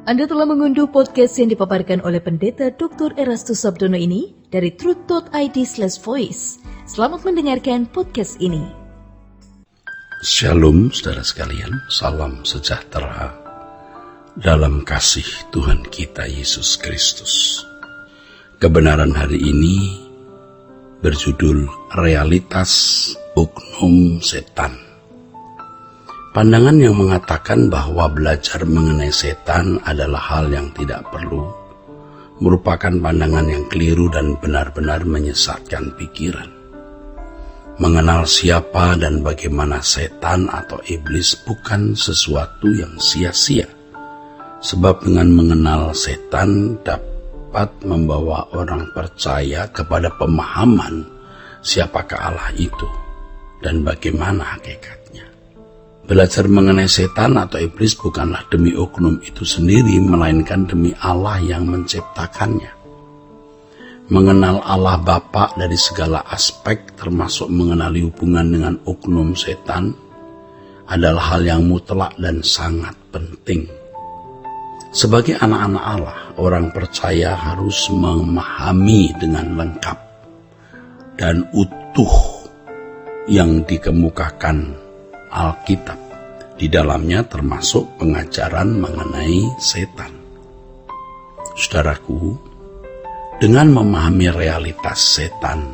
Anda telah mengunduh podcast yang dipaparkan oleh Pendeta Dr. Erastus Sabdono ini dari truth.id/voice. Selamat mendengarkan podcast ini. Shalom saudara sekalian, salam sejahtera dalam kasih Tuhan kita Yesus Kristus. Kebenaran hari ini berjudul Realitas Oknum Setan. Pandangan yang mengatakan bahwa belajar mengenai setan adalah hal yang tidak perlu, merupakan pandangan yang keliru dan benar-benar menyesatkan pikiran. Mengenal siapa dan bagaimana setan atau iblis bukan sesuatu yang sia-sia, sebab dengan mengenal setan dapat membawa orang percaya kepada pemahaman siapakah Allah itu dan bagaimana hakikatnya. Belajar mengenai setan atau iblis bukanlah demi oknum itu sendiri, melainkan demi Allah yang menciptakannya. Mengenal Allah Bapa dari segala aspek, termasuk mengenali hubungan dengan oknum setan, adalah hal yang mutlak dan sangat penting. Sebagai anak-anak Allah, orang percaya harus memahami dengan lengkap dan utuh yang dikemukakan Alkitab. Di dalamnya termasuk pengajaran mengenai setan. Saudaraku, dengan memahami realitas setan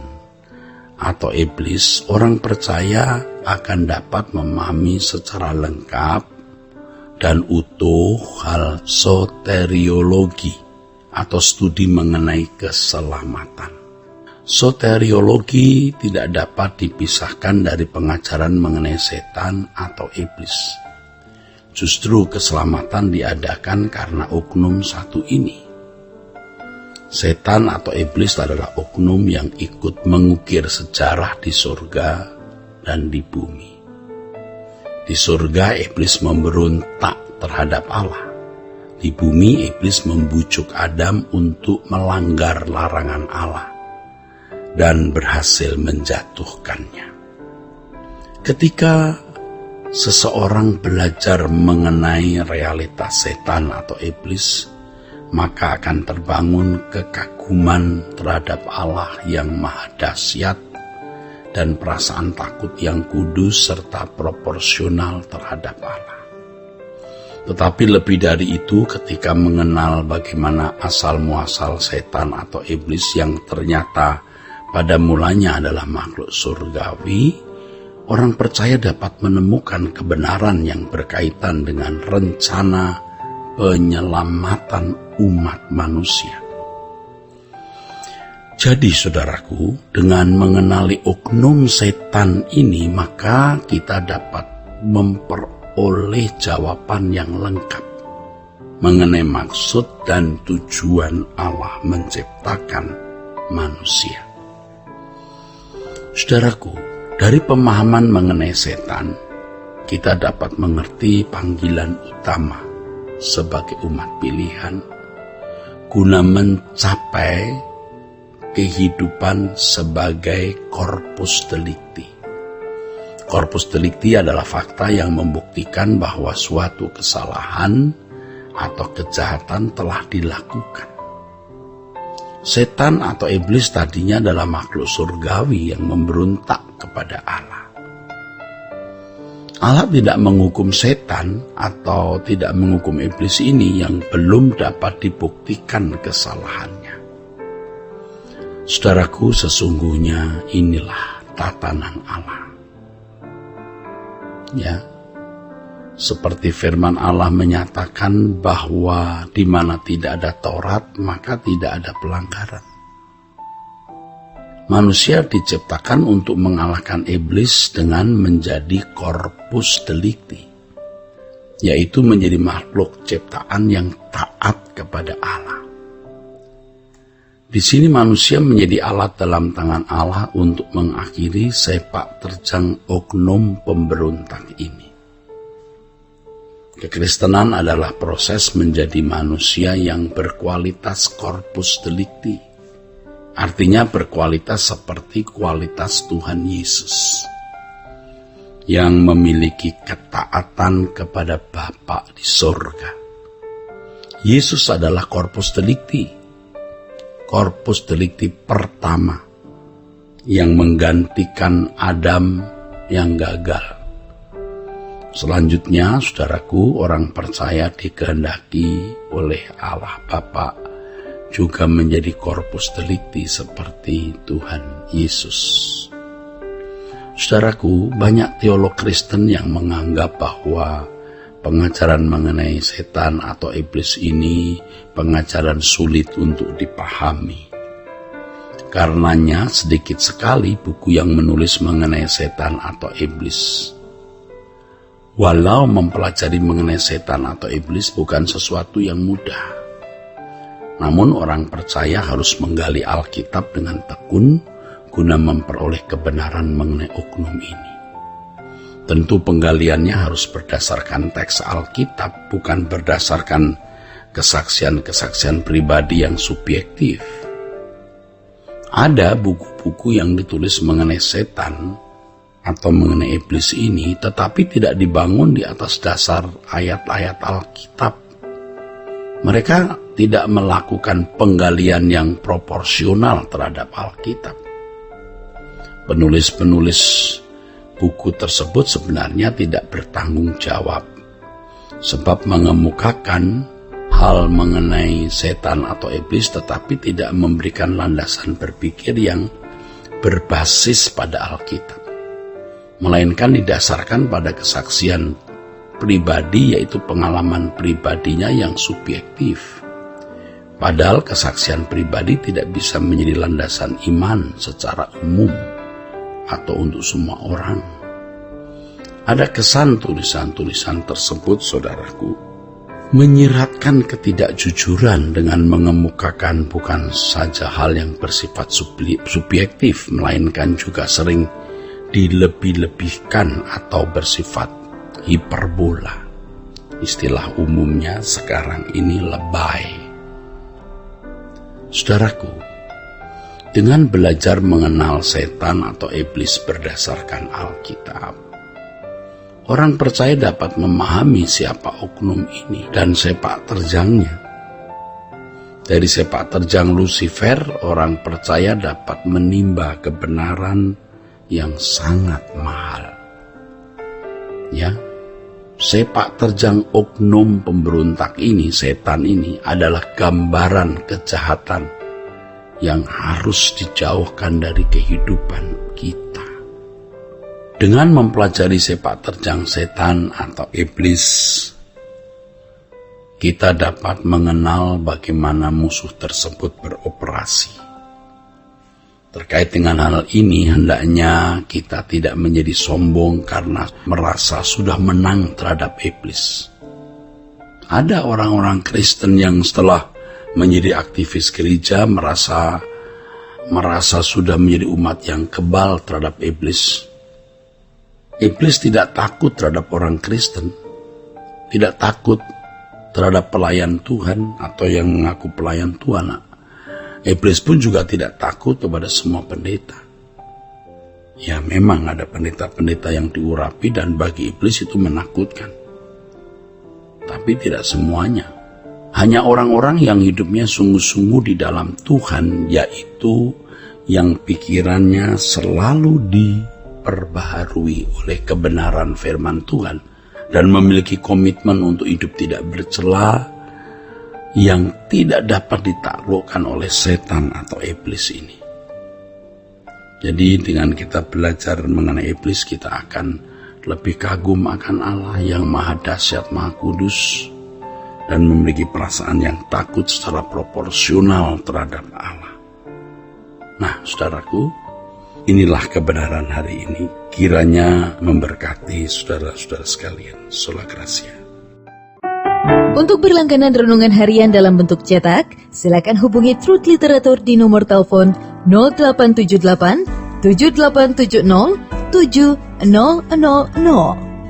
atau iblis, orang percaya akan dapat memahami secara lengkap dan utuh hal soteriologi atau studi mengenai keselamatan. Soteriologi tidak dapat dipisahkan dari pengajaran mengenai setan atau iblis. Justru keselamatan diadakan karena oknum satu ini. Setan atau iblis adalah oknum yang ikut mengukir sejarah di surga dan di bumi. Di surga, iblis memberontak terhadap Allah. Di bumi, iblis membujuk Adam untuk melanggar larangan Allah dan berhasil menjatuhkannya. Ketika seseorang belajar mengenai realitas setan atau iblis, maka akan terbangun kekaguman terhadap Allah yang maha dahsyat dan perasaan takut yang kudus serta proporsional terhadap Allah. Tetapi lebih dari itu, ketika mengenal bagaimana asal-muasal setan atau iblis yang ternyata pada mulanya adalah makhluk surgawi, orang percaya dapat menemukan kebenaran yang berkaitan dengan rencana penyelamatan umat manusia. Jadi saudaraku, dengan mengenali oknum setan ini, maka kita dapat memperoleh jawaban yang lengkap mengenai maksud dan tujuan Allah menciptakan manusia. Saudaraku, dari pemahaman mengenai setan, kita dapat mengerti panggilan utama sebagai umat pilihan guna mencapai kehidupan sebagai corpus delicti. Corpus delicti adalah fakta yang membuktikan bahwa suatu kesalahan atau kejahatan telah dilakukan. Setan atau iblis tadinya adalah makhluk surgawi yang memberontak kepada Allah. Allah tidak menghukum setan atau tidak menghukum iblis ini yang belum dapat dibuktikan kesalahannya. Saudaraku, sesungguhnya inilah tatanan Allah. Ya, seperti firman Allah menyatakan bahwa di mana tidak ada Taurat, maka tidak ada pelanggaran. Manusia diciptakan untuk mengalahkan iblis dengan menjadi corpus delicti, yaitu menjadi makhluk ciptaan yang taat kepada Allah. Di sini manusia menjadi alat dalam tangan Allah untuk mengakhiri sepak terjang oknum pemberontak ini. Kekristenan adalah proses menjadi manusia yang berkualitas corpus delicti. Artinya berkualitas seperti kualitas Tuhan Yesus, yang memiliki ketaatan kepada Bapa di surga. Yesus adalah corpus delicti pertama yang menggantikan Adam yang gagal. Selanjutnya, saudaraku, orang percaya dikehendaki oleh Allah Bapa juga menjadi corpus delicti seperti Tuhan Yesus. Saudaraku, banyak teolog Kristen yang menganggap bahwa pengajaran mengenai setan atau iblis ini pengajaran sulit untuk dipahami. Karenanya sedikit sekali buku yang menulis mengenai setan atau iblis. Walau mempelajari mengenai setan atau iblis bukan sesuatu yang mudah, namun orang percaya harus menggali Alkitab dengan tekun guna memperoleh kebenaran mengenai oknum ini. Tentu penggaliannya harus berdasarkan teks Alkitab, bukan berdasarkan kesaksian-kesaksian pribadi yang subjektif. Ada buku-buku yang ditulis mengenai setan atau mengenai iblis ini, tetapi tidak dibangun di atas dasar ayat-ayat Alkitab. Mereka tidak melakukan penggalian yang proporsional terhadap Alkitab. Penulis-penulis buku tersebut sebenarnya tidak bertanggung jawab, sebab mengemukakan hal mengenai setan atau iblis tetapi tidak memberikan landasan berpikir yang berbasis pada Alkitab, melainkan didasarkan pada kesaksian pribadi, yaitu pengalaman pribadinya yang subjektif. Padahal kesaksian pribadi tidak bisa menjadi landasan iman secara umum atau untuk semua orang. Ada kesan tulisan-tulisan tersebut, saudaraku, menyiratkan ketidakjujuran dengan mengemukakan bukan saja hal yang bersifat subjektif, melainkan juga sering dilebih-lebihkan atau bersifat hiperbola. Istilah umumnya sekarang ini lebay. Saudaraku, dengan belajar mengenal setan atau iblis berdasarkan Alkitab, orang percaya dapat memahami siapa oknum ini dan sepak terjangnya. Dari sepak terjang Lucifer, orang percaya dapat menimba kebenaran yang sangat mahal. Ya, sepak terjang oknum pemberontak ini, setan ini, adalah gambaran kejahatan yang harus dijauhkan dari kehidupan kita. Dengan mempelajari sepak terjang setan atau iblis, kita dapat mengenal bagaimana musuh tersebut beroperasi. Terkait dengan hal ini, hendaknya kita tidak menjadi sombong karena merasa sudah menang terhadap iblis. Ada orang-orang Kristen yang setelah menjadi aktivis gereja merasa sudah menjadi umat yang kebal terhadap iblis. Iblis tidak takut terhadap orang Kristen, tidak takut terhadap pelayan Tuhan atau yang mengaku pelayan Tuhan. Iblis pun juga tidak takut kepada semua pendeta. Ya, memang ada pendeta-pendeta yang diurapi dan bagi iblis itu menakutkan. Tapi tidak semuanya. Hanya orang-orang yang hidupnya sungguh-sungguh di dalam Tuhan, yaitu yang pikirannya selalu diperbaharui oleh kebenaran firman Tuhan dan memiliki komitmen untuk hidup tidak bercela, yang tidak dapat ditaklukkan oleh setan atau iblis ini. Jadi dengan kita belajar mengenai iblis, kita akan lebih kagum akan Allah yang maha dahsyat, maha kudus, dan memiliki perasaan yang takut secara proporsional terhadap Allah. Nah, saudaraku, inilah kebenaran hari ini. Kiranya memberkati saudara-saudara sekalian. Sola Gracia. Untuk berlangganan renungan harian dalam bentuk cetak, silakan hubungi Truth Literatur di nomor telepon 0878 7870 7000.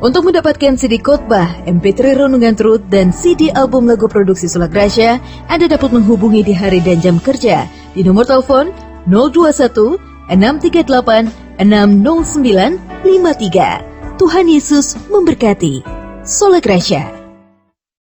Untuk mendapatkan CD khotbah, MP3 renungan Truth, dan CD album lagu produksi Sola Gracia, Anda dapat menghubungi di hari dan jam kerja di nomor telepon 021 638 60953. Tuhan Yesus memberkati. Sola Gracia.